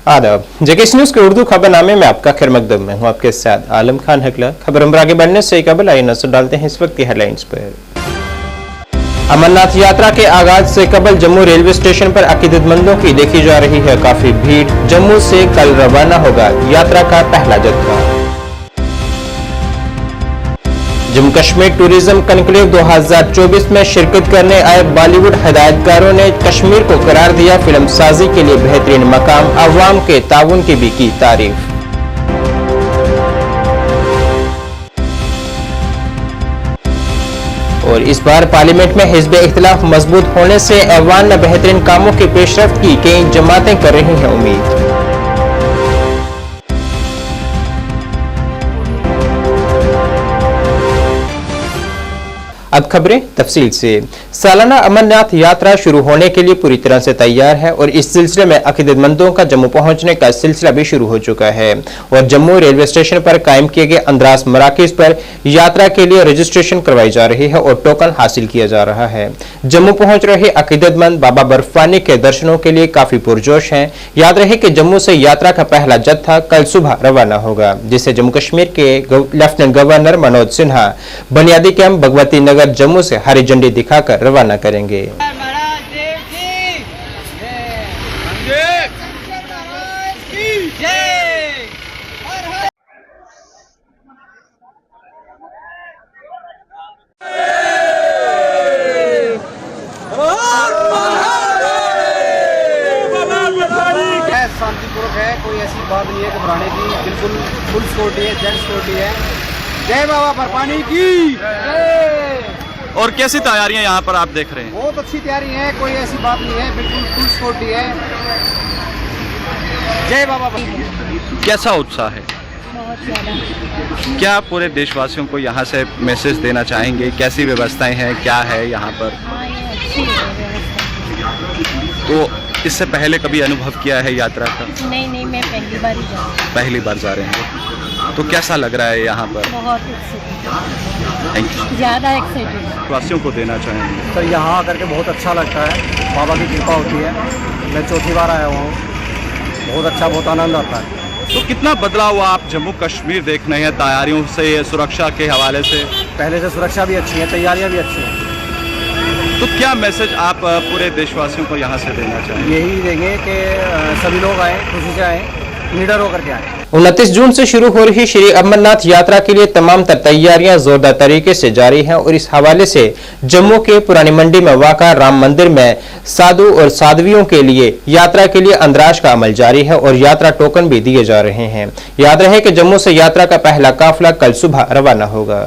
आदाब। JKS news के उर्दू खबरनामे में आपका खैर मकदम। मैं हूं आपके साथ आलम खान हकला। खबर हम आगे बढ़ने से कबल आइए नजर डालते हैं इस वक्त की हेडलाइंस पर। अमरनाथ यात्रा के आगाज से कबल जम्मू रेलवे स्टेशन पर अकीदतमंदों की देखी जा रही है काफी भीड़। जम्मू से कल रवाना होगा यात्रा का पहला जत्था। जम्मू कश्मीर टूरिज्म कनक्लेव 2024 में शिरकत करने आए बॉलीवुड हिदायतकारों ने कश्मीर को करार दिया फिल्म साजी के लिए बेहतरीन मकाम। अवाम के ताउन की भी की तारीफ। और इस बार पार्लियामेंट में हिज़्ब इख्तिलाफ मजबूत होने से ऐवान में बेहतरीन कामों की पेशरफ्त की कई जमातें कर रही हैं उम्मीद। अब खबरें तफसील से। सालाना अमरनाथ यात्रा शुरू होने के लिए पूरी तरह से तैयार है और इस सिलसिले में अकीदतमंदों का जम्मू पहुंचने का सिलसिला भी शुरू हो चुका है और जम्मू रेलवे स्टेशन पर कायम किए गए अंदराज मराकज़ पर यात्रा के लिए रजिस्ट्रेशन करवाई जा रही है और टोकन हासिल किया जा रहा है। जम्मू पहुंच रहे अकीदतमंद बाबा बर्फानी के दर्शनों के लिए काफी पुरजोश हैं। याद रहे कि जम्मू से यात्रा का पहला जत्था कल सुबह रवाना होगा, जिसे जम्मू कश्मीर के लेफ्टिनेंट गवर्नर मनोज सिन्हा बुनियादी कैंप भगवती नगर जम्मू से हरी झंडी दिखाकर रवाना करेंगे। शांतिपूर्वक है, कोई ऐसी बात नहीं है घबराने की, बिल्कुल फुल सिक्योरिटी है, जेट सिक्योरिटी है। जय बाबा बर्फानी की जय। और कैसी तैयारियां यहाँ पर आप देख रहे हैं? बहुत अच्छी तैयारी है, कोई ऐसी बात नहीं है, बिल्कुल फुल सिक्योरिटी है। जय बाबा। कैसा उत्साह है? बहुत ज़्यादा। क्या पूरे देशवासियों को यहाँ से मैसेज देना चाहेंगे? कैसी व्यवस्थाएं हैं, क्या है यहाँ पर? हाँ, ये अच्छी है व्यवस्था। तो इससे पहले कभी अनुभव किया है यात्रा का? नहीं, मैं पहली बार ही जा रही हूँ। पहली बार जा रहे हैं, तो कैसा लग रहा है यहाँ पर? बहुत एक्साइटेड, थैंक यू। ज़्यादा एक्साइटेड। वासियों को देना चाहेंगे? सर यहाँ आकर के बहुत अच्छा लगता है, बाबा की कृपा होती है। मैं चौथी बार आया हुआ हूँ, बहुत अच्छा, बहुत आनंद आता है। तो कितना बदलाव हुआ? आप जम्मू कश्मीर देख रहे हैं तैयारियों से, सुरक्षा के हवाले से? पहले से सुरक्षा भी अच्छी है, तैयारियाँ भी अच्छी हैं। तो क्या मैसेज आप पूरे देशवासियों को यहाँ से देना चाहेंगे? यही देंगे कि सभी लोग आए, खुशी से आए, निडर होकर के आए। 29 जून से शुरू हो रही श्री अमरनाथ यात्रा के लिए तमाम तैयारियां जोरदार तरीके से जारी हैं और इस हवाले से जम्मू के पुरानी मंडी में वाक़ा राम मंदिर में साधु और साध्वियों के लिए यात्रा के लिए अंदराज का अमल जारी है और यात्रा टोकन भी दिए जा रहे हैं। याद रहे कि जम्मू से यात्रा का पहला काफिला कल सुबह रवाना होगा।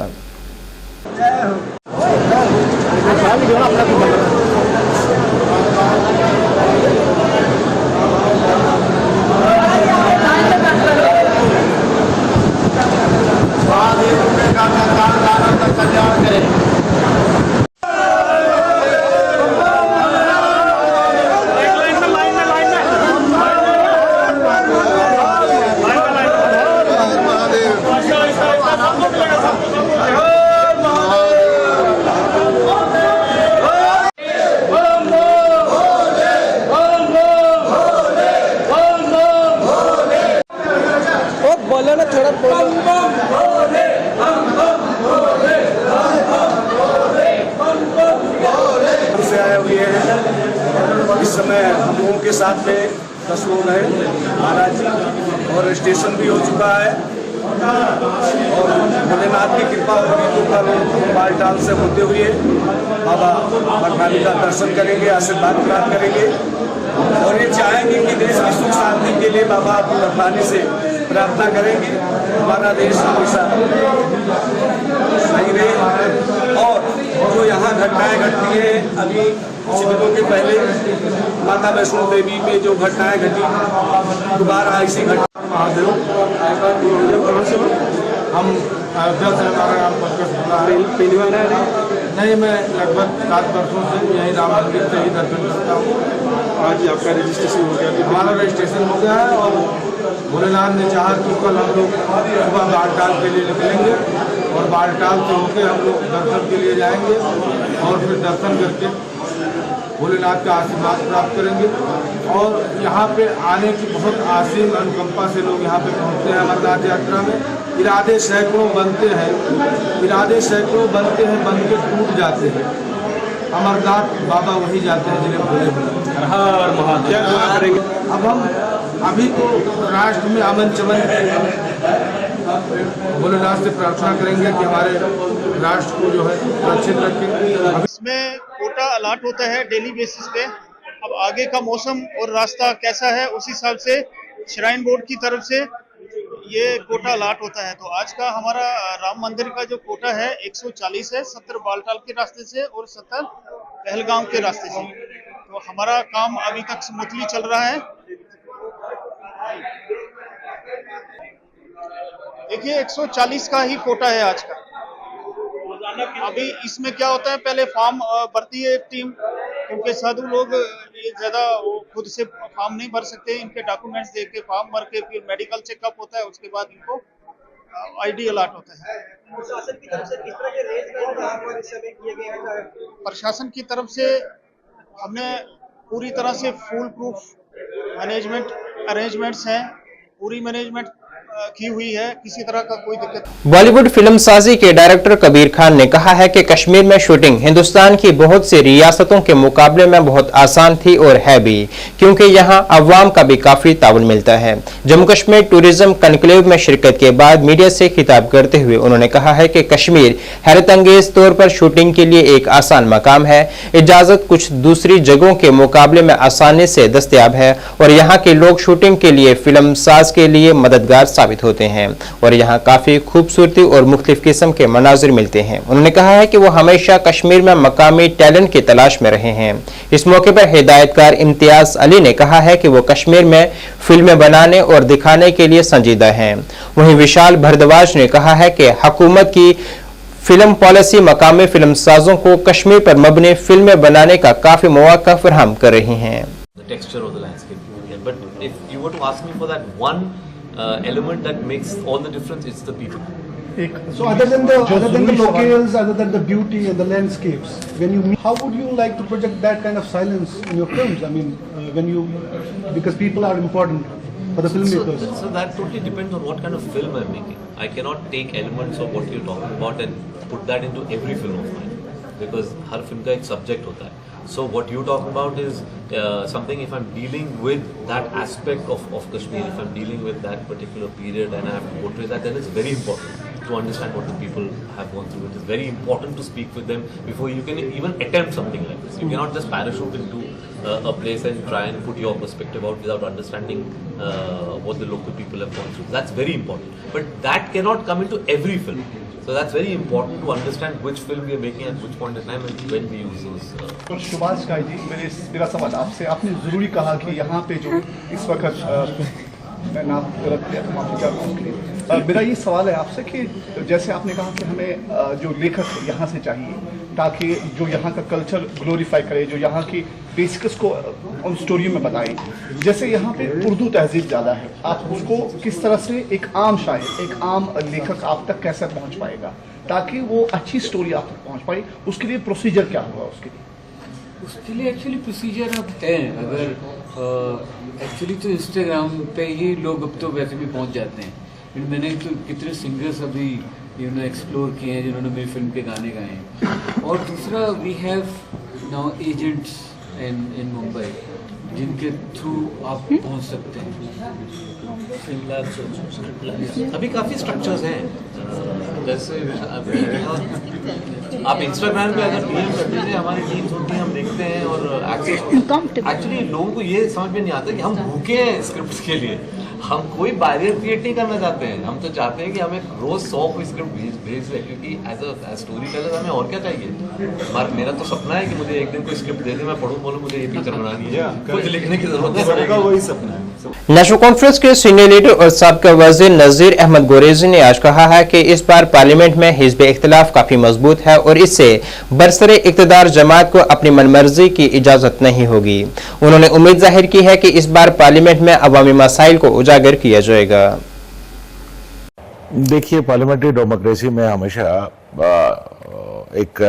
इस समय हम लोगों के साथ में 10 लोग हैं महाराज जी, और रजिस्ट्रेशन भी हो चुका है और भोलेनाथ की कृपा होगी तो कल हम बालटाल से होते हुए बाबा बर्फानी का दर्शन करेंगे, आशीर्वाद प्राप्त करेंगे और ये चाहेंगे कि देश की सुख शांति के लिए बाबा बर्फानी से प्रार्थना करेंगे, हमारा देश हमेशा सही रहे। और जो यहाँ घटनाएं घटती हैं, अभी कुछ दिनों के पहले माता वैष्णो देवी में जो घटनाएं घटी, दोबारा ऐसी घटना महादेव हम अयोध्या से हमारा नाम पहली बार है। नहीं, मैं लगभग 7 वर्षों से यही राम मंदिर से ही दर्शन करता हूँ। आज आपका रजिस्ट्रेशन हो गया? हमारा रजिस्ट्रेशन हो गया है और भोलेनाथ ने चाहा कि कल हम लोग सुबह बालटाल के लिए निकलेंगे और बालटाल से होकर हम लोग दर्शन के लिए जाएंगे और फिर दर्शन करके भोलेनाथ का आशीर्वाद प्राप्त करेंगे। और यहाँ पे आने की बहुत आसीम अनुकंपा से लोग यहाँ पे पहुँचते हैं अमरनाथ यात्रा में। इरादे सैकड़ों बनते हैं, बन के टूट जाते हैं। अमरनाथ बाबा वही जाते हैं जिन्हें भोले भोले। हर महादेव करेंगे। अब हम अभी तो राष्ट्र में अमन चमन भोलेनाथ से प्रार्थना करेंगे कि हमारे राष्ट्र को जो है सुरक्षित रखें। इसमें कोटा अलाट होता है डेली बेसिस पे। अब आगे का मौसम और रास्ता कैसा है उस हिसाब से श्राइन बोर्ड की तरफ से ये कोटा अलाट होता है। तो आज का हमारा राम मंदिर का जो कोटा है 140 है, 70 बालटाल के रास्ते से और 70 पहलगाम के रास्ते से। तो हमारा काम अभी तक स्मूथली चल रहा है। देखिए 140 का ही कोटा है आज का। अभी इसमें क्या होता है, पहले फॉर्म भरती है एक टीम, क्योंकि साधु लोग ये ज्यादा खुद से फॉर्म नहीं भर सकते। इनके डॉक्यूमेंट्स देख के फॉर्म भर के फिर मेडिकल चेकअप होता है, उसके बाद इनको आईडी अलॉट होता है। प्रशासन की तरफ से किस तरह के रेंज किए गए हैं? प्रशासन की तरफ से हमने पूरी तरह से फुल प्रूफ मैनेजमेंट अरेंजमेंट्स हैं, पूरी मैनेजमेंट की हुई है, किसी तरह का कोई दिक्कत। बॉलीवुड फिल्मसाजी के डायरेक्टर कबीर खान ने कहा है कि कश्मीर में शूटिंग हिंदुस्तान की बहुत सी रियासतों के मुकाबले में बहुत आसान थी और है भी, क्योंकि यहां अवाम का भी काफी ताउन मिलता है। जम्मू कश्मीर टूरिज्म कनक्लेव में शिरकत के बाद मीडिया से खिताब करते हुए उन्होंने कहा है कि कश्मीर हैरत अंगेज तौर पर शूटिंग के लिए एक आसान मकाम है। इजाजत कुछ दूसरी जगहों के मुकाबले में आसानी से दस्तयाब है और यहाँ के लोग शूटिंग के लिए फिल्मसाज के लिए मददगार साबित होते हैं और यहाँ काफी खूबसूरती और मुख्तलिफ किस्म के मनाजिर मिलते हैं। उन्होंने कहा है कि वो हमेशा कश्मीर में मकामी टैलेंट की तलाश में रहे हैं। इस मौके पर हिदायतकार इम्तियाज अली ने कहा है कि वो कश्मीर में फिल्में बनाने और दिखाने के लिए संजीदा हैं। वहीं विशाल भारद्वाज ने कहा है कि हुकूमत की फिल्म पॉलिसी मकामी फिल्मसाजों को कश्मीर पर मबनी फिल्में बनाने का काफी मौका फराहम कर रही हैं। element that makes all the difference, it's the people. So other than the locales, other than the beauty and the landscapes, when you meet, how would you like to project that kind of silence in your films? I mean, because people are important for the filmmakers. So that totally depends on what kind of film I'm making. I cannot take elements of what you're talking about and put that into every film of mine, because her film का एक subject होता है. So what you're talking about is something, if I'm dealing with that aspect of Kashmir, if I'm dealing with that particular period and I have to portray that, then it's very important to understand what the people have gone through. It is very important to speak with them before you can even attempt something like this. You cannot just parachute into a place and try and put your perspective out without understanding what the local people have gone through. That's very important. But that cannot come into every film. So that's very important to understand which film we are making at which point in time and when we use those. तो सुभाष का जी, मेरा सवाल आपसे, आपने ज़रूरी कहा कि यहाँ पे जो इस वक्त मैं नाम गलत किया तो माफी चाहता हूँ। मेरा ये सवाल है आपसे कि जैसे आपने कहा कि हमें जो लेखक यहाँ से चाहिए ताकि जो यहाँ का कल्चर ग्लोरीफाई करे, जो यहाँ की बेसिक्स को उन स्टोरी में बताए। जैसे यहाँ पे उर्दू तहजीब ज़्यादा है, आप उसको किस तरह से एक आम शायर, एक आम लेखक आप तक कैसे पहुँच पाएगा ताकि वो अच्छी स्टोरी आप तक पहुँच पाए? उसके लिए प्रोसीजर क्या होगा उसके लिए एक्चुअली प्रोसीजर अब है। अगर एक्चुअली तो इंस्टाग्राम पे ही लोग अब तो वैसे भी पहुंच जाते हैं। मैंने तो कितने सिंगर्स अभी एक्सप्लोर किए हैं जिन्होंने मेरी फिल्म के गाने गाए हैं। और दूसरा, we have now agents in Mumbai जिनके थ्रू आप पहुंच सकते हैं। अभी काफ़ी स्ट्रक्चर्स हैं, जैसे आप इंस्टाग्राम पे अगर रील करते थे, हमारी टीम्स होती हैं, हम देखते हैं और एक्चुअली लोगों को ये समझ में नहीं आता कि हम भूखे हैं स्क्रिप्ट के लिए। हम कोई बैरियर क्रिएट नहीं करना चाहते हैं, हम तो चाहते हैं कि हमें रोज 100 कोई स्क्रिप्ट भेज दे, क्योंकि एज अ स्टोरी टेलर हमें और क्या चाहिए। मेरा तो सपना है कि मुझे एक दिन कोई स्क्रिप्ट दे दे, मैं पढ़ूं बोलूं मुझे ये पिक्चर बनानी है, कुछ लिखने की जरूरत है, वही सपना है। नेशनल कॉन्फ्रेंस के सीनियर लीडर और साबिक़ वज़ीर नज़ीर अहमद गुरेज़ी ने आज कहा है कि इस बार पार्लियामेंट में हिज़्ब इख्तिलाफ काफी मजबूत है और इससे बरसरे इक़्तिदार जमात को अपनी मनमर्जी की इजाजत नहीं होगी। उन्होंने उम्मीद जाहिर की है कि इस बार पार्लियामेंट में अवामी मसाइल को उजागर किया जाएगा। देखिए, पार्लियामेंट्री डेमोक्रेसी में हमेशा एक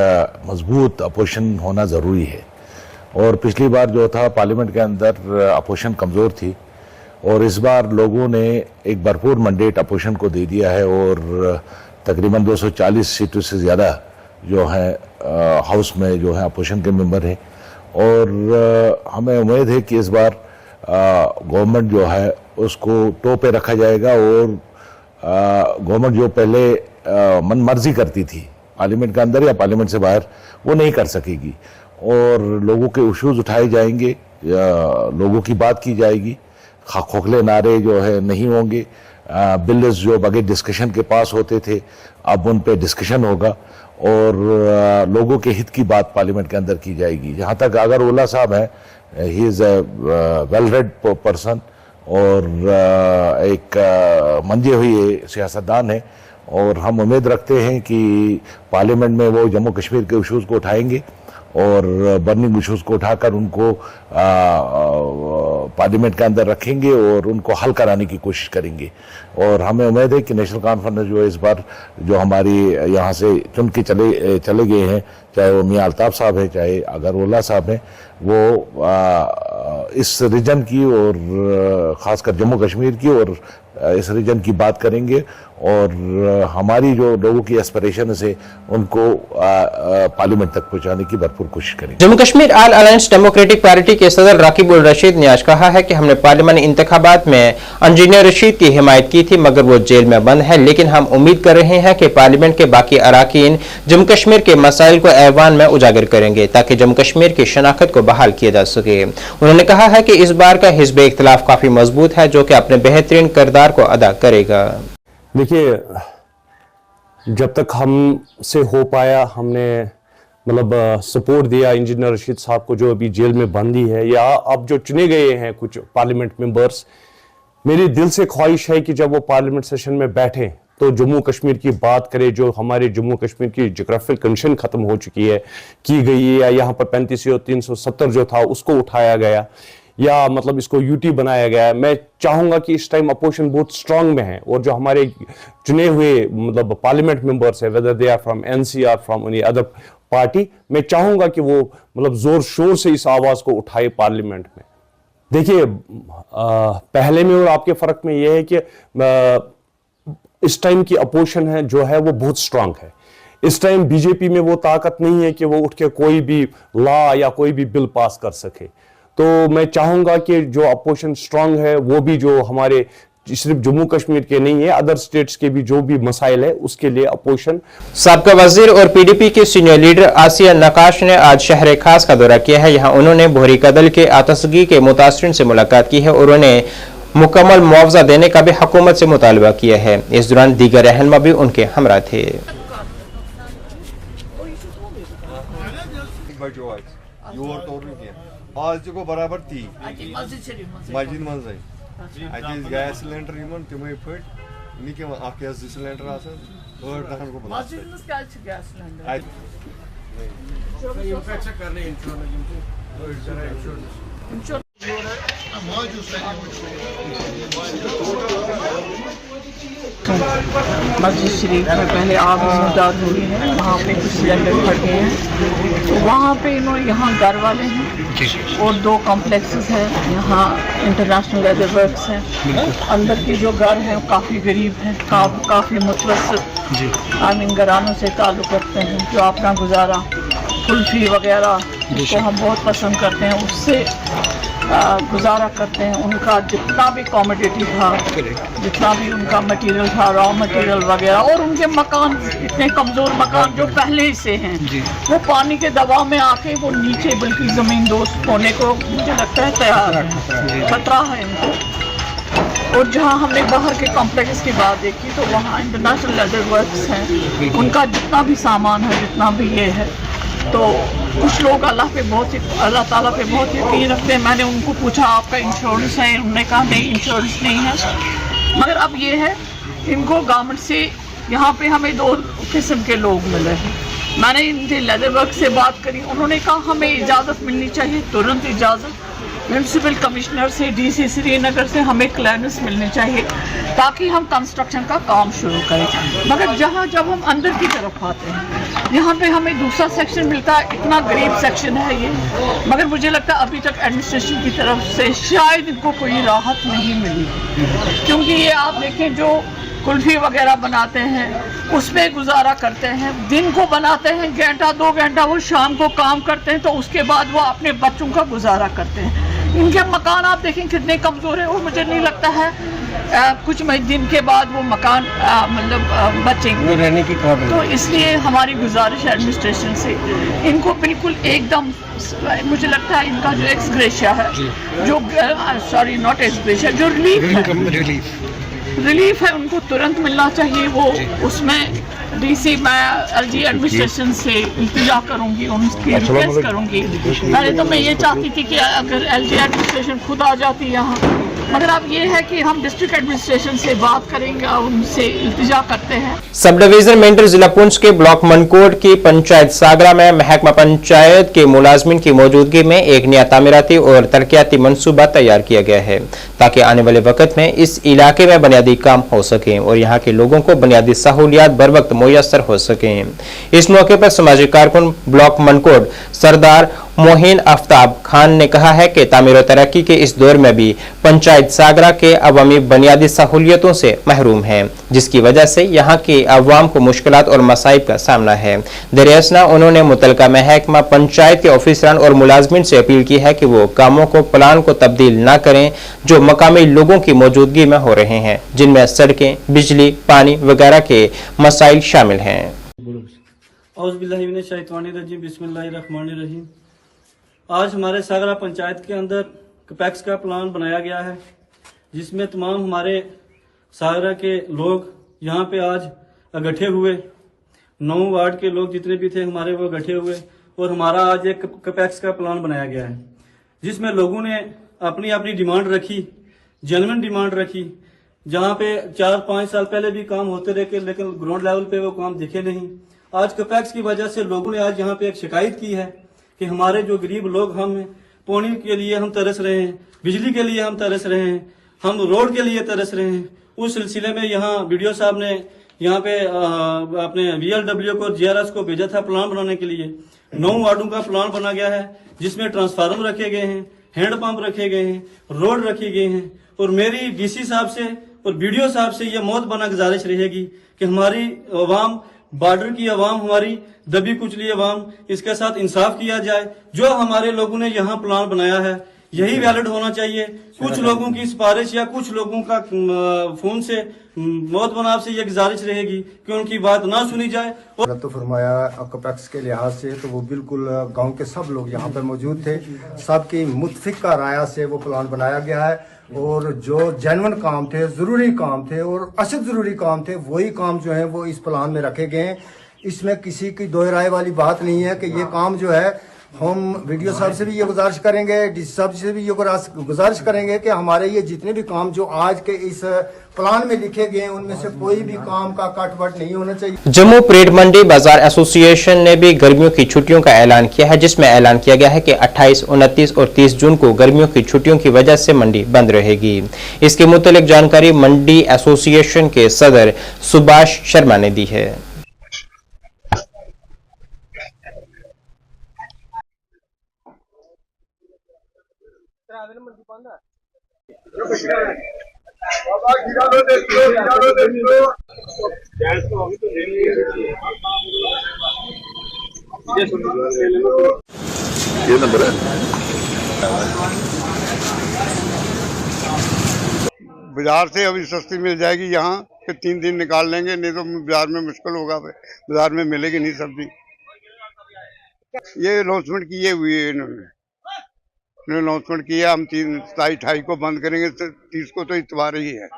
मजबूत अपोजिशन होना ज़रूरी है और पिछली बार जो था पार्लियामेंट के अंदर अपोजिशन कमज़ोर थी और इस बार लोगों ने एक भरपूर मैंडेट अपोजिशन को दे दिया है और तकरीबन 240 सीटों से ज़्यादा जो है हाउस में जो है अपोजिशन के मेंबर हैं और हमें उम्मीद है कि इस बार गवर्नमेंट जो है उसको टो पे रखा जाएगा और गवर्नमेंट जो पहले मन मर्जी करती थी पार्लियामेंट के अंदर या पार्लियामेंट से बाहर वो नहीं कर सकेगी और लोगों के इश्यूज उठाए जाएंगे, लोगों की बात की जाएगी, खोखले नारे जो है नहीं होंगे, बिल्स जो बगैर डिस्कशन के पास होते थे अब उन पे डिस्कशन होगा और लोगों के हित की बात पार्लियामेंट के अंदर की जाएगी। जहाँ तक अगर ओला साहब हैं, he is a well read person और एक मंजे हुए सियासतदान है और हम उम्मीद रखते हैं कि पार्लियामेंट में वो जम्मू कश्मीर के इशूज़ को उठाएंगे और बर्निंग इशूज़ को उठाकर उनको पार्लियामेंट के अंदर रखेंगे और उनको हल कराने की कोशिश करेंगे और हमें उम्मीद है कि नेशनल कॉन्फ्रेंस जो इस बार जो हमारी यहाँ से चुन के चले गए हैं, चाहे वो मियां अल्ताफ साहब हैं चाहे अगर ओला साहब हैं, वो इस रीजन की और ख़ासकर जम्मू कश्मीर की और इस रीजन की बात करेंगे और हमारी जो लोगों की एस्पिरेशन है उनको पार्लियामेंट तक पहुंचाने की भरपूर कोशिश करेंगे। Jammu Kashmir all alliance democratic party के सदर राकिब उल रशीद ने आज कहा है कि हमने पार्लियामानी इंतखाबात में इंजीनियर रशीद की हिमायत की थी मगर वो जेल में बंद है, लेकिन हम उम्मीद कर रहे हैं कि पार्लियामेंट के बाकी अराकीन जम्मू कश्मीर के मसाइल को ऐवान में उजागर करेंगे ताकि जम्मू कश्मीर की शनाख्त को बहाल किया जा सके। उन्होंने कहा है कि इस बार का हिज़्ब इख्तिलाफ काफी मजबूत है जो कि अपने बेहतरीन किरदार को अदा करेगा। देखिए, जब तक हमसे हो पाया हमने मतलब सपोर्ट दिया इंजीनियर रशीद साहब को जो अभी जेल में बंदी है या अब जो चुने गए हैं कुछ पार्लियामेंट मेंबर्स, मेरी दिल से ख्वाहिश है कि जब वो पार्लियामेंट सेशन में बैठे तो जम्मू कश्मीर की बात करें। जो हमारे जम्मू कश्मीर की जोग्राफिकल कंडीशन खत्म हो चुकी है की गई है या यहाँ पर 35 और 370 जो था उसको उठाया गया या मतलब इसको यूटी बनाया गया है। मैं चाहूंगा कि इस टाइम अपोजिशन बहुत स्ट्रांग में है और जो हमारे चुने हुए मतलब पार्लियामेंट मेंबर्स है whether they are from NCR from any other party, मैं चाहूंगा कि वो मतलब जोर शोर से इस आवाज को उठाए पार्लियामेंट में। देखिए, पहले में और आपके फर्क में यह है कि इस टाइम की अपोजिशन है जो है वो बहुत स्ट्रांग है। इस टाइम बीजेपी में वो ताकत नहीं है कि वो उठ के कोई भी लॉ या कोई भी बिल पास कर सके। तो मैं चाहूंगा कि जो अपोजिशन स्ट्रांग है वो भी जो हमारे सिर्फ जम्मू कश्मीर के नहीं है अदर स्टेट्स के भी जो भी मसाइल है उसके लिए अपोजिशन। साबका वजीर और पीडीपी के सीनियर लीडर आसिया नकाश ने आज शहर खास का दौरा किया है। यहाँ उन्होंने बोहरी कदल के आतशगी के मुतासरीन से मुलाकात की है और उन्हें मुकम्मल मुआवजा देने का भी हुकूमत से मुतालबा किया है। इस दौरान दीगर रहनुमा भी उनके हमरा थे। आज को बराबर थी मस्जिद मंज गैस सिलेंडर तम फट मे 2 सिलेंडर मस्जिद शरीफ में पहले आग नमदार हुई है, वहाँ पे कुछ सिलेंडर फटे हैं तो वहाँ पे इन्होंने यहाँ घर वाले हैं और 2 कॉम्प्लेक्सेस हैं, यहाँ इंटरनेशनल लेदर वर्क्स हैं। अंदर के जो घर हैं काफ़ी गरीब हैं, काफ़ी मुतवस्सित आमीन घरानों से ताल्लुक़ रखते हैं जो अपना गुजारा कुल्फ़ी वगैरह जिसको हम बहुत पसंद करते हैं उससे गुजारा करते हैं। उनका जितना भी कॉमोडिटी था, जितना भी उनका मटेरियल था, रॉ मटेरियल वगैरह, और उनके मकान इतने कमज़ोर मकान जो पहले से हैं वो पानी के दबाव में आके वो नीचे बिल्कुल ज़मीन दोस्त होने को मुझे लगता है तैयार है, खतरा है इनको। और जहाँ हमने बाहर के कॉम्प्लेक्स की बात देखी तो वहाँ इंटरनेशनल लेदर वर्क्स हैं, उनका जितना भी सामान है जितना भी ये है, तो कुछ लोग अल्लाह ताला पे बहुत यकीन रखते हैं। मैंने उनको पूछा आपका इंश्योरेंस है, उन्होंने कहा नहीं इंश्योरेंस नहीं है। मगर अब ये है इनको गवर्नमेंट से यहाँ पे हमें 2 किस्म के लोग मिले हैं। मैंने इनसे लेदर वर्क से बात करी, उन्होंने कहा हमें इजाज़त मिलनी चाहिए, तुरंत इजाज़त, म्यूनसिपल कमिश्नर से, डीसी श्रीनगर से हमें क्लियरेंस मिलनी चाहिए ताकि हम कंस्ट्रक्शन का काम शुरू करें। मगर जब हम अंदर की तरफ आते हैं, यहाँ पे हमें दूसरा सेक्शन मिलता है, इतना गरीब सेक्शन है ये। मगर मुझे लगता है अभी तक एडमिनिस्ट्रेशन की तरफ से शायद इनको कोई राहत नहीं मिली, क्योंकि ये आप देखें जो कुल्फी वगैरह बनाते हैं उसमें गुजारा करते हैं, दिन को बनाते हैं घंटा 2 घंटा, वो शाम को काम करते हैं, तो उसके बाद वो अपने बच्चों का गुजारा करते हैं। इनके मकान आप देखें कितने कमज़ोर हैं, और मुझे नहीं लगता है कुछ दिन के बाद वो मकान मतलब बचेंगे रहने की काबिल। तो इसलिए हमारी गुजारिश है एडमिनिस्ट्रेशन से, इनको बिल्कुल एकदम, मुझे लगता है इनका जो एक्स ग्रेशिया है, जो सॉरी नॉट एक्स ग्रेशिया, जो रिलीफ है उनको तुरंत मिलना चाहिए। वो उसमें डीसी, मैं एलजी एडमिनिस्ट्रेशन से इल्तिजा करूंगी, उनकी रिक्वेस्ट करूंगी। पहले तो मैं ये चाहती थी कि अगर एलजी एडमिनिस्ट्रेशन खुद आ जाती यहाँ, मगर अब ये है कि हम डिस्ट्रिक्ट एडमिनिस्ट्रेशन से बात करेंगे और उनसे इल्तिजा करते हैं। सब डिवीजन मेंटर जिला पुंछ के ब्लॉक मनकोट की पंचायत सागरा में महकमा पंचायत के मुलाजमिन की मौजूदगी में एक नया तामीराती और तरक्याती मंसूबा तैयार किया गया है ताकि आने वाले वक्त में इस इलाके में बुनियादी काम हो सके और यहाँ के लोगों को बुनियादी सहूलियात बर वक्त मुयस्सर हो सके। इस मौके पर समाजी कारकुन ब्लॉक मनकोट सरदार मोहिन आफ्ताब खान ने कहा है कि तामीर और तरक्की के इस दौर में भी पंचायत सागरा के अवामी बुनियादी सहूलियतों से महरूम है, जिसकी वजह से यहाँ के अवाम को मुश्किलात और मसाइब का सामना है। दरियासना उन्होंने मुतलका महकमा पंचायत के ऑफिसरान और मुलाजमिन से अपील की है कि वो कामों को प्लान को तब्दील न करें जो मकामी लोगों की मौजूदगी में हो रहे हैं, जिनमें सड़कें, बिजली, पानी वगैरह के मसाइल शामिल हैं। आज हमारे सागरा पंचायत के अंदर कैपेक्स का प्लान बनाया गया है, जिसमें तमाम हमारे सागरा के लोग यहाँ पे आज इकट्ठे हुए। 9 वार्ड के लोग जितने भी थे हमारे वो इकट्ठे हुए और हमारा आज एक कैपेक्स का प्लान बनाया गया है, जिसमें लोगों ने अपनी अपनी डिमांड रखी, जेन्युइन डिमांड रखी। जहाँ पे 4-5 साल पहले भी काम होते रहे, लेकिन ग्राउंड लेवल पे वो काम दिखे नहीं। आज कैपेक्स की वजह से लोगों ने आज यहाँ पे एक शिकायत की है कि हमारे जो गरीब लोग, हम पानी के लिए हम तरस रहे हैं, बिजली के लिए हम तरस रहे हैं, हम रोड के लिए तरस रहे हैं। उस सिलसिले में यहाँ वीडियो साहब ने यहाँ पे अपने VLW को, GRS को भेजा था प्लान बनाने के लिए। 9 वार्डों का प्लान बना गया है, जिसमें ट्रांसफार्मर रखे गए हैं, हैंडपंप रखे गए हैं, रोड रखी गए हैं। और मेरी DC साहब से और BDO साहब से यह मौत बना गुजारिश रहेगी कि हमारी अवाम, बॉर्डर की अवाम, हमारी दबी कुचली अवाम, इसके साथ इंसाफ किया जाए। जो हमारे लोगों ने यहाँ प्लान बनाया है यही वैलिड होना चाहिए। कुछ लोगों की सिफारिश या कुछ लोगों का फोन से मौत बनाव से ये गुजारिश रहेगी कि उनकी बात ना सुनी जाए। और तो फरमाया कैपेक्स के लिहाज से तो वो बिल्कुल गांव के सब लोग यहाँ पर मौजूद थे, सबकी मुतफिका राय से वो प्लान बनाया गया है। और जो जेन्युइन काम थे, ज़रूरी काम थे और अशद ज़रूरी काम थे, वही काम जो है वो इस प्लान में रखे गए हैं। इसमें किसी की दो राय वाली बात नहीं है कि ये काम जो है, हम वीडियो साहब से भी ये गुजारिश करेंगे, डीसी साहब से भी ये गुजारिश करेंगे कि हमारे ये जितने भी काम जो आज के इस प्लान में लिखे गए हैं उनमें से कोई भी काम का कटवट नहीं होना चाहिए। जम्मू परेड मंडी बाजार एसोसिएशन ने भी गर्मियों की छुट्टियों का ऐलान किया है, जिसमें ऐलान किया गया है कि 28, 29 और 30 जून को गर्मियों की छुट्टियों की वजह से मंडी बंद रहेगी। इसके मुतालिक जानकारी मंडी एसोसिएशन के सदर सुभाष शर्मा ने दी है। ये नंबर है। बाजार से अभी सस्ती मिल जाएगी, यहाँ फिर 3 दिन निकाल लेंगे, नहीं तो बाजार में मुश्किल होगा, बाजार में मिलेगी नहीं सब्जी। ये अनाउंसमेंट किए हुए है इन्होंने अनाउंसमेंट किया, हम 27, 28 को बंद करेंगे, 30 को तो इतवार ही है।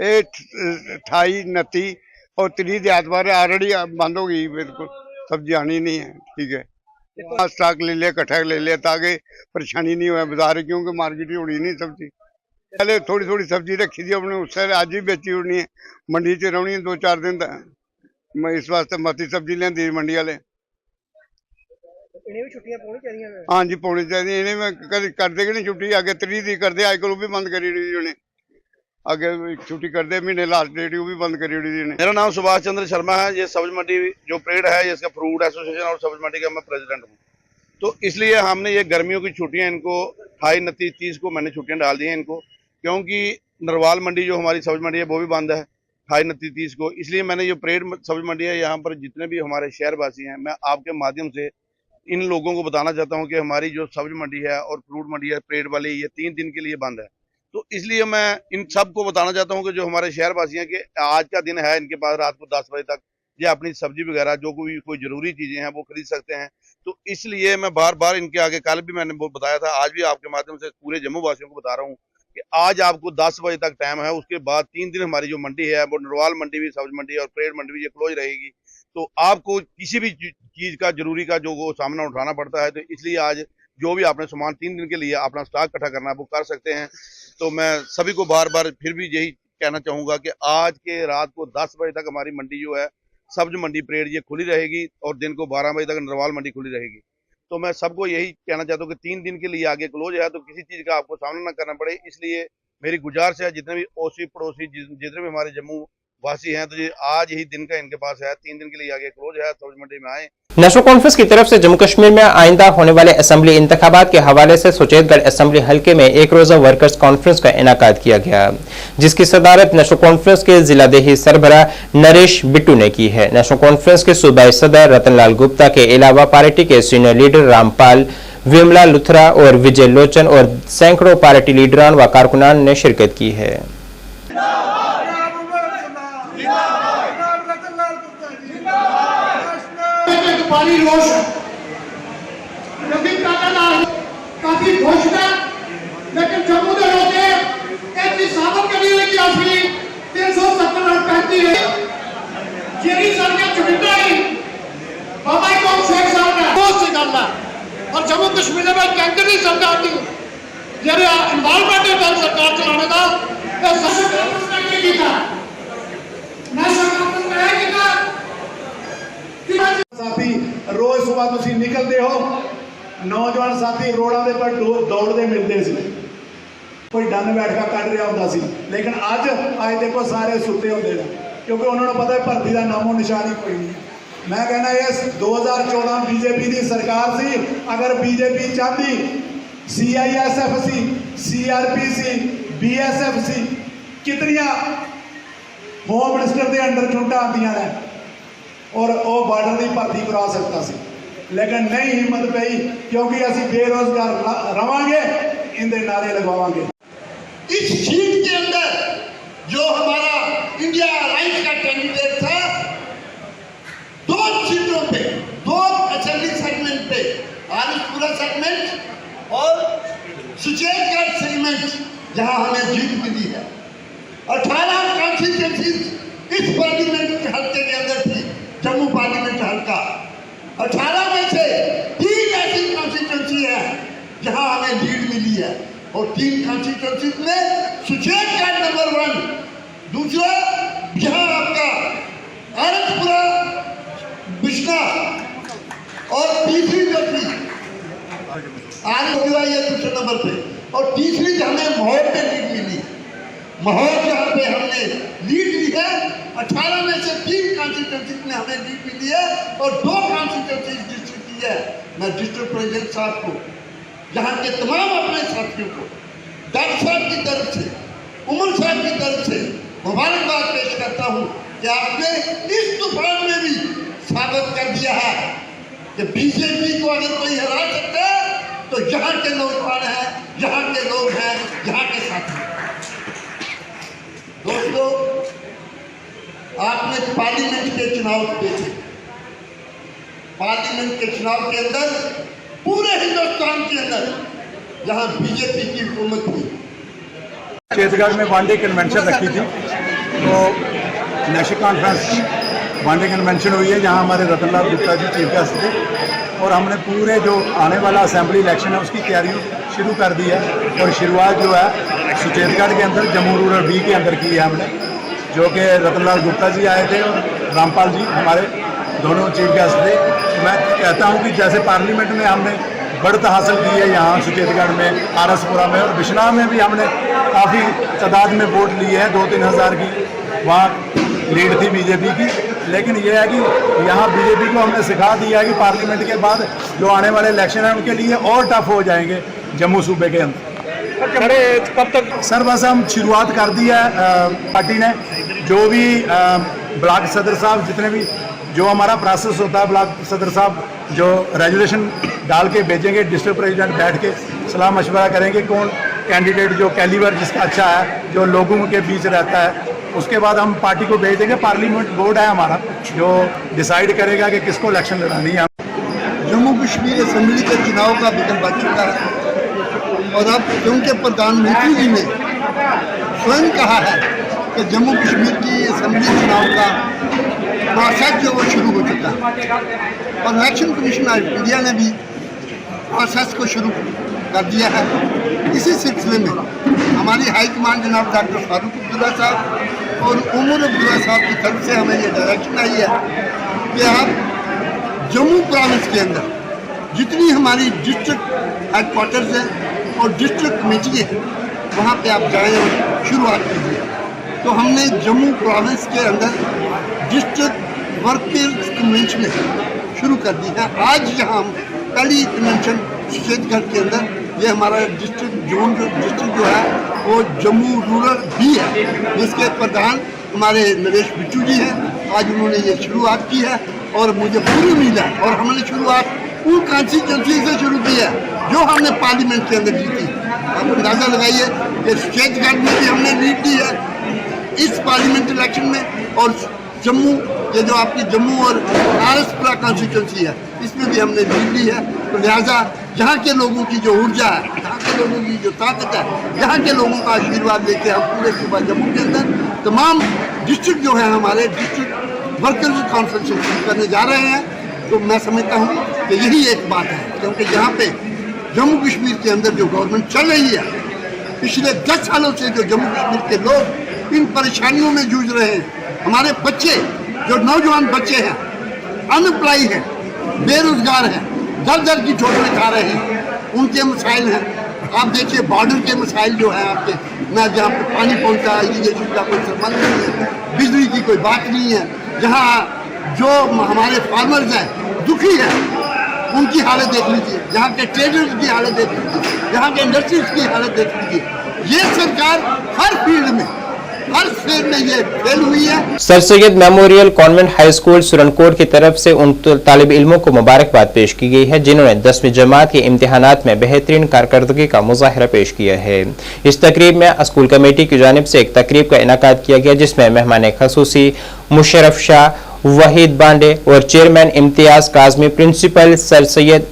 28, 29 और 30 एतवार ऑलरेडी बंद हो गई, बिल्कुल सब्जी आनी नहीं है। ठीक है, स्टॉक ले लिया, इकट्ठा ले लिया ताकि परेशानी नहीं हो बाजार, क्योंकि मार्केट उड़ी नहीं सब्जी। पहले थोड़ी थोड़ी सब्जी रखी थी अपने, उससे आज भी बेची उड़नी है, मंडी च रहनी है 2-4 दिन तक। मैं इस वास्ते मती सब्जी लेंदी मंडी वाले। इन्हें भी छुट्टियां पानी चाहिए। हाँ जी पानी चाहिए इन्हें करते कि नहीं छुट्टी अगे 3 दी करते अजकल भी बंद करी उन्हें अगे छुट्टी करते महीने लास्ट डेट वो भी बंद करी हुई। मेरा नाम सुभाष चंद्र शर्मा है। ये सब्ज मंडी जो परेड है इसका फ्रूट एसोसिएशन और सब्ज मंडी का मैं प्रेसिडेंट हूँ। तो इसलिए हमने ये गर्मियों की छुट्टियां इनको 28, 29, 30 को मैंने छुट्टियां डाल दी हैं इनको, क्योंकि नरवाल मंडी जो हमारी सब्ज मंडी है वो भी बंद है 28, 29, 30 को। इसलिए मैंने ये परेड सब्ज मंडी है यहाँ पर जितने भी हमारे शहरवासी हैं मैं आपके माध्यम से इन लोगों को बताना चाहता हूँ कि हमारी जो सब्ज मंडी है और फ्रूट मंडी है परेड वाली ये 3 दिन के लिए बंद है। तो इसलिए मैं इन सबको बताना चाहता हूँ कि जो हमारे शहरवासी हैं कि आज का दिन है इनके पास रात को 10 बजे तक ये अपनी सब्जी वगैरह जो कोई जरूरी चीजें हैं वो खरीद सकते हैं। तो इसलिए मैं बार बार इनके आगे कल भी मैंने बताया था, आज भी आपके माध्यम से पूरे जम्मू वासियों को बता रहा हूँ कि आज आपको 10 बजे तक टाइम है। उसके बाद 3 दिन हमारी जो मंडी है वो नरवाल मंडी भी, सब्ज मंडी और परेड मंडी भी ये क्लोज रहेगी। तो आपको किसी भी चीज का जरूरी का जो वो सामना उठाना पड़ता है, तो इसलिए आज जो भी आपने सामान 3 दिन के लिए अपना स्टॉक इकट्ठा करना है वो कर सकते हैं। तो मैं सभी को बार बार फिर भी यही कहना चाहूंगा कि आज के रात को 10 बजे तक हमारी मंडी जो है सब्ज मंडी परेड ये खुली रहेगी और दिन को 12 बजे तक नरवाल मंडी खुली रहेगी। तो मैं सबको यही कहना चाहता हूँ कि 3 दिन के लिए आगे क्लोज है, तो किसी चीज का आपको सामना ना करना पड़े। इसलिए मेरी गुजारिश है जितने भी ओसी पड़ोसी जितने भी हमारे जम्मू वासी हैं, तो ये आज ही दिन का इनके पास है, 3 दिन के लिए आगे क्लोज है, सब्ज मंडी में आए। नेशनल कॉन्फ्रेंस की तरफ से जम्मू कश्मीर में आइंदा होने वाले असेंबली इंतखाबात के हवाले से सुचेतगढ़ असेंबली हल्के में एक रोजा वर्कर्स कॉन्फ्रेंस का इनेकाद किया गया, जिसकी सदारत नेशनल कॉन्फ्रेंस के जिलादेही सरबरा नरेश बिट्टू ने की है। नेशनल कॉन्फ्रेंस के सूबाई सदर रतनलाल गुप्ता के अलावा पार्टी के सीनियर लीडर रामपाल, विमला लुथरा और विजय लोचन और सैकड़ों पार्टी लीडरान व कारकुनान ने शिरकत की है। पानी रोश काफी खुश था, लेकिन जम्मू के लोग एक साबित करने लगी असली 370 रन कहती है जेरी सर के चुनिंदा ही बाबा कौन शेख साहब ने बहुत से करना और जम्मू कश्मीर में कैंकरी सरकार की जेरी इन्वॉल्वमेंट है सरकार चलाने का ये सबसे नहीं था ना सरकार ने कहा साथी रोज सुबह तुम निकलते हो, नौजवान साथी रोडों के पर दौड़ते मिलते सी, कोई डन बैठका कट रहा होता सी, लेकिन अज देखो सारे सुते होते हैं क्योंकि उन्होंने पता है भर्ती का नामो निशान ही कोई नहीं। मैं कहना ये 2014 बीजेपी की सरकार सी, अगर बीजेपी चाहती CISF सी, CRP सी, BSF सी, कितनिया होम मिनिस्टर के अंडर छुट्टा आदि ने और वो बॉर्डर की भर्ती करा सकता सी, लेकिन नहीं हिम्मत पई क्योंकि असी बेरोजगार रवांगे, इनके नारे लगवाएंगे। इस सीट के अंदर जो हमारा इंडिया राइट का कैंडिडेट था, 2 सीटों पे 2 असेंबली सेगमेंट पे, आरिफपुरा सेगमेंट और सुचेतगढ़ सेगमेंट जहां हमें जीत मिली है। 18 कॉन्स्टिट्यूंसीज इस पार्लियामेंट हल्के के अंदर थी, जम्मू पार्लियामेंट हल्का। 18 में से 3 ऐसी कॉन्स्टिट्यूंसी है जहां हमें लीड मिली है और 3 कॉन्स्टिट्यूंसी में सुचेतगढ़ नंबर 1, दूसरा यहाँ आपका आरिफपुरा बिश्ना और तीसरी जो थी आरिफपुरा ये दूसरे नंबर पे और तीसरी हमें माहौल पे लीड मिली। माहौल जहाँ पे हमने लीड ली है, 18 में से 3 कॉन्स्टिट्यूंसी में हमें लीड मिली है और 2 कॉन्स्टिट्यूंसी डिस्ट्रिक्ट की है। मैं डिस्ट्रिक्ट प्रेसिडेंट साहब को, यहाँ के तमाम अपने साथियों को, डॉक्टर साहब की तरफ से, उमर साहब की तरफ से मुबारकबाद पेश करता हूँ कि आपने इस तूफान में भी साबित कर दिया है कि बीजेपी को अगर कोई हरा सकता है तो यहाँ के नौजवान हैं, यहाँ के लोग हैं, यहाँ के साथी। दोस्तों, आपने पार्लियामेंट के चुनाव देखे, पार्लियामेंट के चुनाव के अंदर पूरे हिंदुस्तान के अंदर जहां बीजेपी की हुकूमत हुई, छत्तीसगढ़ में वन डे कन्वेंशन रखी थी, तो national conference one day convention हुई है जहां हमारे रतनलाल गुप्ता जी चीफ गेस्ट थे और हमने पूरे जो आने वाला असेंबली इलेक्शन है उसकी तैयारी शुरू कर दी है और शुरुआत जो है सुचेतगढ़ के अंदर जम्मू रूरल B के अंदर की है हमने, जो कि रतनलाल गुप्ता जी आए थे और रामपाल जी हमारे दोनों चीफ गेस्ट थे। मैं कहता हूँ कि जैसे पार्लियामेंट में हमने बढ़त हासिल की है यहाँ सुचेतगढ़ में, आरसपुरा में और बिश्नाह में भी हमने काफ़ी तादाद में वोट लिए हैं, 2-3 हज़ार की वहाँ लीड थी बीजेपी की। लेकिन ये है कि यहाँ बीजेपी को हमने सिखा दिया है कि पार्लियामेंट के बाद जो आने वाले इलेक्शन हैं उनके लिए और टफ हो जाएंगे जम्मू सूबे के अंदर। कब तक सर बस हम शुरुआत कर दी है पार्टी ने, जो भी ब्लॉक सदर साहब जितने भी जो हमारा प्रोसेस होता है, ब्लॉक सदर साहब जो रेजोल्यूशन डाल के भेजेंगे, डिस्ट्रिक्ट प्रेसिडेंट बैठ के सलाह मशवरा करेंगे कौन कैंडिडेट जो कैलिबर जिसका अच्छा है, जो लोगों के बीच रहता है, उसके बाद हम पार्टी को भेज देंगे। पार्लियामेंट बोर्ड है हमारा जो डिसाइड करेगा कि किसको इलेक्शन लड़ानी है। जम्मू कश्मीर असेंबली के चुनाव का विघ्न बच चुका है और अब क्योंकि प्रधानमंत्री जी ने स्वयं कहा है कि जम्मू कश्मीर की असेंबली चुनाव का प्रोसेस जो वो शुरू हो चुका है और इलेक्शन कमीशन ऑफ इंडिया ने भी प्रोसेस को शुरू कर दिया है। इसी सिलसिले में हमारी हाई कमान जनाब डॉक्टर फारूक अब्दुल्ला साहब और उमर अब्दुल्ला साहब की तरफ से हमें ये डायरेक्शन आई है कि आप जम्मू प्रोविंस के अंदर जितनी हमारी डिस्ट्रिक्ट हेडक्वार्टर्स हैं और डिस्ट्रिक्ट कमेटी है वहाँ पे आप जाएँ और शुरुआत कीजिए। तो हमने जम्मू प्रोविंस के अंदर डिस्ट्रिक्ट वर्कर्स कन्वेंशन शुरू कर दी है। आज यहाँ हम पहली कन्वेंशन सुचेतगढ़ के अंदर ये हमारा डिस्ट्रिक्ट जो है वो जम्मू रूरल भी है, जिसके प्रधान हमारे नरेश बिट्टू जी हैं। आज उन्होंने ये शुरुआत की है और मुझे पूरी उम्मीद है और हमने शुरुआत उन कॉन्स्टिट्यूंसी से शुरू की है जो हमने पार्लियामेंट के अंदर जीती। आप अंदाज़ा लगाइए कि सुचेतगढ़ में भी हमने लीड दी है इस पार्लियामेंट इलेक्शन में, और जम्मू ये जो आपकी जम्मू और आरसपुरा कॉन्स्टिट्यूंसी है इसमें भी हमने लीड ली है। तो लिहाजा यहाँ के लोगों की जो ऊर्जा है, यहाँ के लोगों की जो ताकत है, यहाँ के लोगों का आशीर्वाद लेके हम पूरे सूबा जम्मू के अंदर तमाम डिस्ट्रिक्ट जो है हमारे डिस्ट्रिक्ट वर्कर्स कॉन्फ्रेंस शुरू करने जा रहे हैं। तो मैं समझता हूँ कि यही एक बात है, क्योंकि यहाँ पे जम्मू कश्मीर के अंदर जो गवर्नमेंट चल रही है पिछले 10 सालों से जो जम्मू कश्मीर के लोग इन परेशानियों में जूझ रहे हैं, हमारे बच्चे जो नौजवान बच्चे हैं अनएम्प्लॉय हैं, बेरोजगार हैं, दर दर की ठोकरें खा रहे हैं, उनके मसाइल हैं। आप देखिए बॉर्डर के मसाइल जो हैं आपके, ना जहाँ पर पानी पहुँचा इरीगेशन का कोई संबंध नहीं है, बिजली की कोई बात नहीं है, जहाँ जो हमारे फार्मर्स हैं दुखी हैं उनकी हालत देख लीजिए, यहाँ के ट्रेडर्स की हालत देख लीजिए, यहाँ के इंडस्ट्रीज की हालत देख लीजिए। ये सरकार हर फील्ड में हर स्टेट में ये फेल हुई है। Sir Syed memorial convent high school Surankote की तरफ से उन तालिब इल्मों को मुबारकबाद पेश की गई है जिन्होंने 10वीं जमात के इम्तिहानात में बेहतरीन कारकर्दगी का मुजाहरा पेश किया है। इस तकरीब में स्कूल कमेटी की जानिब से एक तकरीब का इनेकाद किया गया जिसमें मेहमान खसूसी मुशर्रफ शाह, वहीद बांडे और chairman Imtiaz Kazmi, principal sir Syed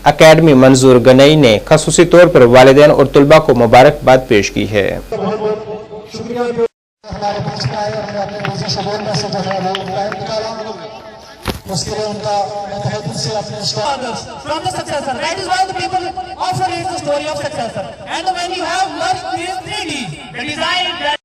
academy Manzoor Ganai ने खसूसी तौर पर वालिदैन और तुलबा को मुबारकबाद पेश की है। हमारे बीच में आए और हमें अपने निजी शगोल में से जो है वो टाइम निकाला, उसके लिए उनका मैं तहे दिल से अपने from the successor. That is why the people often read the story of successor. And when you have merged these 3D, the design that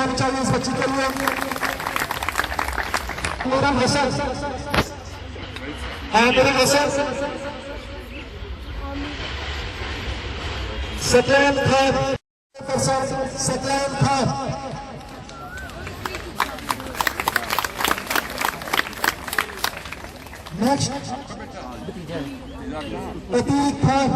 होनी चाहिए इस बच्ची के लिए। मेरा मैसेज है, मेरा मैसेज सत्यन खान, सत्यन खान, नेक्स्ट प्रतीक खान,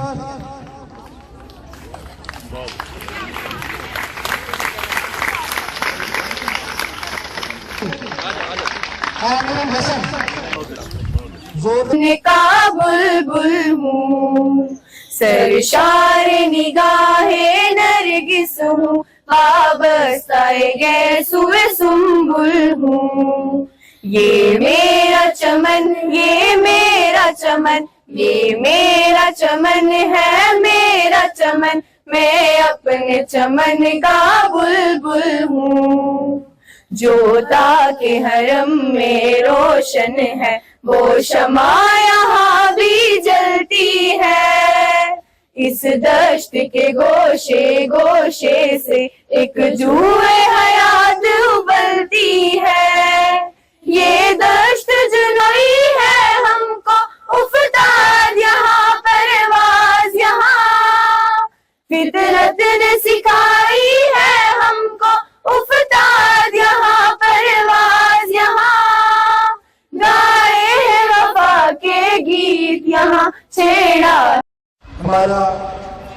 का बुलबुल हूँ, सरशार निगाहे नरगिस हूँ, वाबस्ताए गैसुए सुम्बुल हूँ। ये मेरा चमन, ये मेरा चमन, ये मेरा चमन है मेरा चमन, मैं अपने चमन का बुलबुल हूँ। जोता के हरम में रोशन है, वो शमा यहाँ भी जलती है। इस दश्त के गोशे गोशे से एक जुए हयात उबलती है। ये दश्त जुनूई है हमको उफ्ताद यहाँ परवाज यहाँ, फितरत ने सिखाई है हमको उफ्ताद यहाँ परवाज यहाँ। गाए हैं वफा के गीत यहाँ छेड़ा। हमारा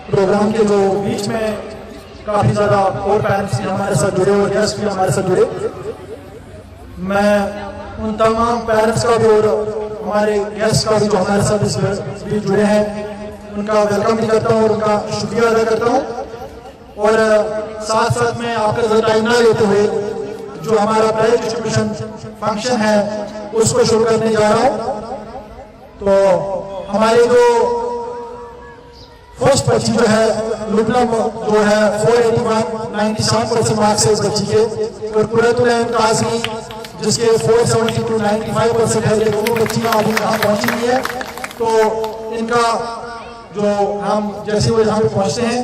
प्रोग्राम के जो बीच में काफी ज्यादा और पेरेंट्स भी हमारे साथ जुड़े और गेस्ट भी हमारे साथ जुड़े। मैं उन तमाम पेरेंट्स का भी और हमारे गेस्ट का भी जो हमारे साथ इस भी जुड़े हैं उनका वेलकम भी करता हूँ और उनका शुक्रिया अदा करता हूँ। और साथ साथ में आपका टाइम ना लेते हुए जो हमारा प्राइज डिस्ट्रीब्यूशन फंक्शन है उसको शुरू करने जा रहा हूँ। तो हमारे जो फर्स्ट बच्ची जो है लुबनम जो है 481 97% मार्क्स है इस बच्ची के, और कुरतुल काज़मी जिसके 472 95% है। ये दोनों बच्चियाँ अभी यहाँ पहुँची हुई है। तो इनका जो हम जैसे वो यहाँ पे पहुँचते हैं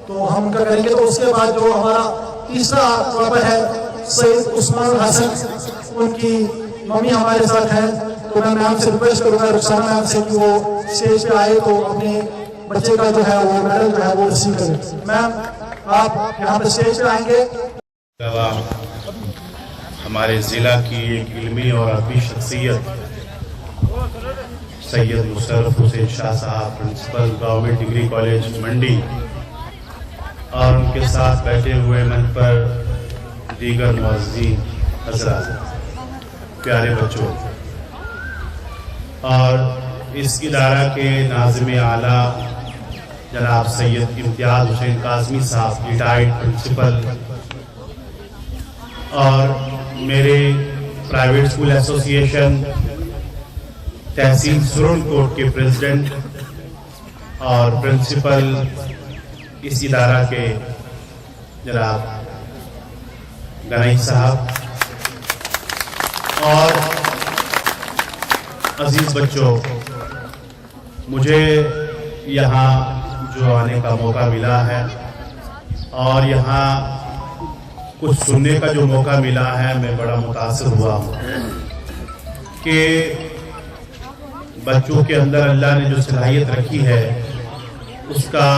तो हम उनका करेंगे। तो उसके बाद जो हमारा तीसरा टॉपर है सैयद उस्मान हसन, उनकी मम्मी हमारे साथ हैं। तो मैं मैम से रिक्वेस्ट करूँगा रुखसाना मैम से कि वो स्टेज पे आए तो अपने बच्चे का जो है वो मेडल जो है वो रिसीव करें। मैम आप यहाँ पे स्टेज पे आएंगे। हमारे ज़िला की एक इल्मी और अदबी शख्सियत सैयद मुशर्रफ हुसैन शाह साहब, प्रिंसिपल गवर्नमेंट डिग्री कॉलेज मंडी, और उनके साथ बैठे हुए मंच पर दीगर मुअज़्ज़िन हज़रात, प्यारे बच्चों, और इस इदारा के नाज़िम आला जनाब सैयद इम्तियाज़ हुसैन काज़मी साहब, रिटायर्ड प्रिंसिपल, और मेरे प्राइवेट स्कूल एसोसिएशन तहसील सुरनकोट के प्रेसिडेंट और प्रिंसिपल इस इदारा के जनाब गनई साहब, और अजीज बच्चों, मुझे यहाँ जो आने का मौका मिला है और यहाँ कुछ सुनने का जो मौका मिला है, मैं बड़ा मुतासिर हुआ हूँ कि बच्चों के अंदर अल्लाह ने जो सलाहियत रखी है उसका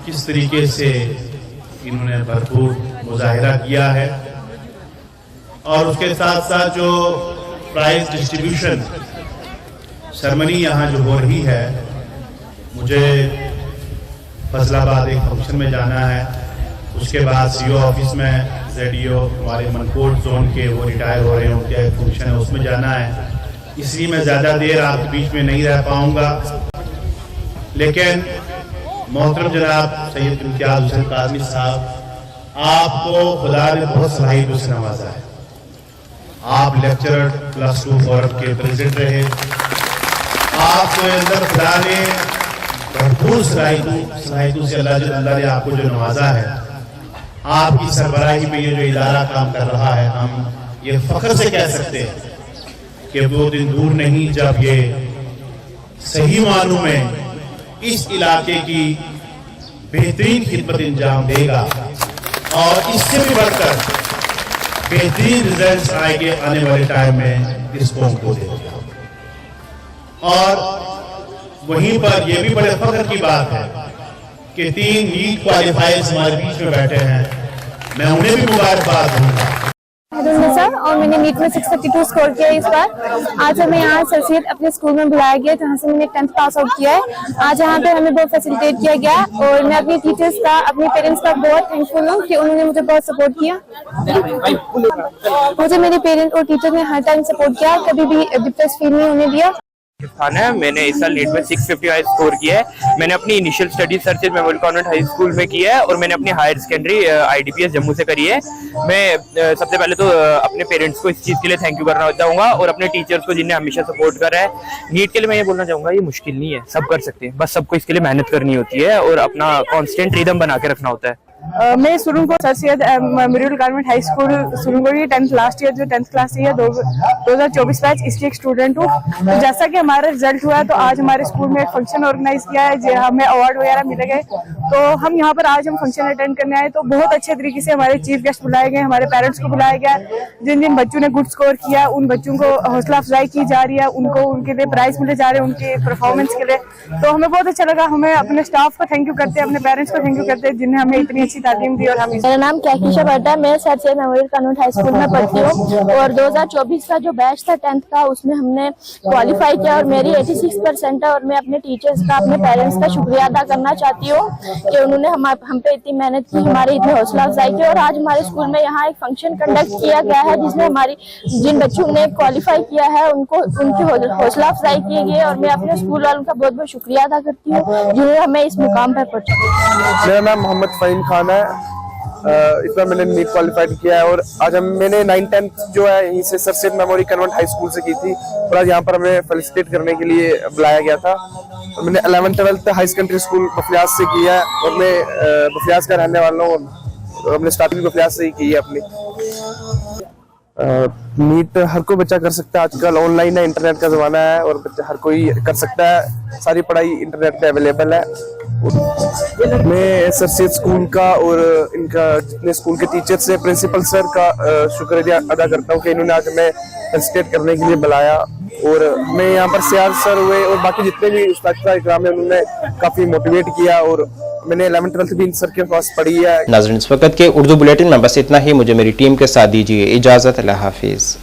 किस तरीके से इन्होंने भरपूर मुजाहिरा किया है। और उसके साथ साथ जो प्राइज डिस्ट्रीब्यूशन सेरेमनी यहाँ जो हो रही है, मुझे फैसलाबाद एक फंक्शन में जाना है, उसके बाद सीओ ऑफिस में ZDO हमारे मनकोट जोन के वो रिटायर हो रहे हैं, उनका एक फंक्शन है उसमें जाना है, इसलिए मैं ज़्यादा देर आपके बीच में नहीं रह पाऊँगा। लेकिन मोहतरम जनाब सैयद इम्तियाज़ हुसैन काज़मी साहब, आपको खुदा ने बहुत सलाहियतों से नवाजा है। आप लेक्चरर +2 फोरम के प्रेसिडेंट रहे, आपके अंदर खुदा ने भरपूर सलाहियतों से अल्लाह ने आपको जो नवाजा है, आपकी सरबराही में ये जो इदारा काम कर रहा है, हम ये फख्र से कह सकते हैं कि वो दिन दूर नहीं जब ये सही मानों में इस इलाके की बेहतरीन खिदमत अंजाम देगा और इससे भी बढ़कर बेहतरीन रिजल्ट्स आएंगे आने वाले टाइम में इस कौम को देगा। और वहीं पर यह भी बड़े फख्र की बात है कि 3 नीट क्वालिफायर्स हमारे बीच में बैठे हैं, मैं उन्हें भी मुबारकबाद दूंगा। सर, और मैंने नीट में 632 स्कोर किया इस बार। आज हमें यहाँ सर सैयद अपने स्कूल में बुलाया गया, जहाँ से मैंने 10th पास आउट किया है। आज यहाँ पे हमें बहुत फैसिलिटेट किया गया और मैं अपने टीचर्स का, अपने पेरेंट्स का बहुत थैंकफुल हूँ कि उन्होंने मुझे बहुत सपोर्ट किया। मुझे मेरे पेरेंट्स और टीचर ने हर टाइम सपोर्ट किया, कभी भी डिप्रेस फील नहीं होने दिया। स्थान है। मैंने इस साल नीट में 655 स्कोर किया है। मैंने अपनी इनिशियल स्टडी सरसेज मेमोरियल कॉन्वेंट हाई स्कूल में की है और मैंने अपनी हायर सेकेंडरी IDPS जम्मू से करी है। मैं सबसे पहले तो अपने पेरेंट्स को इस चीज़ के लिए थैंक यू करना चाहूँगा और अपने टीचर्स को जिन्हें हमेशा सपोर्ट करा है। नीट के लिए मैं ये बोलना चाहूँगा, ये मुश्किल नहीं है, सब कर सकते हैं, बस सबको इसके लिए मेहनत करनी होती है और अपना कॉन्स्टेंट रिदम बना के रखना होता है। मैं Surangpur sir Syed memorial convent high school Surangpur की 10th लास्ट ईयर जो 10th क्लास है 2024 बैच इसकी एक स्टूडेंट हूँ। तो जैसा कि हमारा रिजल्ट हुआ है तो आज हमारे स्कूल में एक फंक्शन ऑर्गेनाइज किया है, हमें अवार्ड वगैरह मिले गए। तो हम यहाँ पर आज हम फंक्शन अटेंड करने आए तो बहुत अच्छे तरीके से हमारे चीफ गेस्ट बुलाए गए, हमारे पेरेंट्स को बुलाया गया। जिन जिन बच्चों ने गुड स्कोर किया उन बच्चों को हौसला अफजाई की जा रही है, उनको उनके लिए प्राइज मिले जा रहे हैं उनके परफॉर्मेंस के लिए। तो हमें बहुत अच्छा लगा। हमें अपने स्टाफ को थैंक यू करते हैं, अपने पेरेंट्स को थैंक यू करते हैं जिन्हें हमें इतनी अच्छी तालीम दी। और हम मेरा नाम कैकिशा भट्टा है, मैं sir Syed memorial convent high school में पढ़ती हूँ और 2024 का जो बैच था 10th का उसमें हमने क्वालिफाई किया और मेरी 86% है। और मैं अपने टीचर्स का अपने पेरेंट्स का शुक्रिया अदा करना चाहती हूँ कि उन्होंने हम पे इतनी मेहनत की, हमारी इतनी हौसला अफजाई की। और आज हमारे स्कूल में यहाँ एक फंक्शन कंडक्ट किया गया है जिसमें हमारी जिन बच्चों ने क्वालिफाई किया है उनको उनकी हौसला अफजाई की गई और मैं अपने स्कूल वालों का बहुत बहुत शुक्रिया अदा करती हूँ जिन्होंने हमें इस मुकाम पर पहुंचाया। मेरा नाम मोहम्मद फ़हीम खान है। इस बार मैंने नीट क्वालिफाइड किया है और आज मैंने 9th-10th जो है यहीं से sir Syed memorial convent high school से की थी और आज यहाँ पर हमें फेलिसिटेट करने के लिए बुलाया गया था। और मैंने 11th-12th हाई सेकेंडरी स्कूल बफियाज से किया है और मैं बफियाज का रहने वाला हूँ और हमने स्टार्टिंग बफियाज से ही की है अपनी। नीट हर कोई बच्चा कर सकता है, आजकल ऑनलाइन है, इंटरनेट का जमाना है और बच्चा हर कोई कर सकता है, सारी पढ़ाई इंटरनेट पे अवेलेबल है। मैं सर सैयद स्कूल का और इनका जितने स्कूल के टीचर्स हैं, प्रिंसिपल सर का शुक्रिया अदा करता हूँ कि इन्होंने आज हमें फेलिसिटेट करने के लिए बुलाया। और हमें यहाँ पर सियाज सर हुए और बाकी जितने भी उस्ताद इकराम है उन्होंने काफी मोटिवेट किया और मैंने 11th-12th भी इन सर के पास पढ़ी है। नाज़रीन, इस वक्त के उर्दू बुलेटिन में बस इतना ही। मुझे मेरी टीम के साथ दीजिए इजाजत। अल्लाह हाफिज।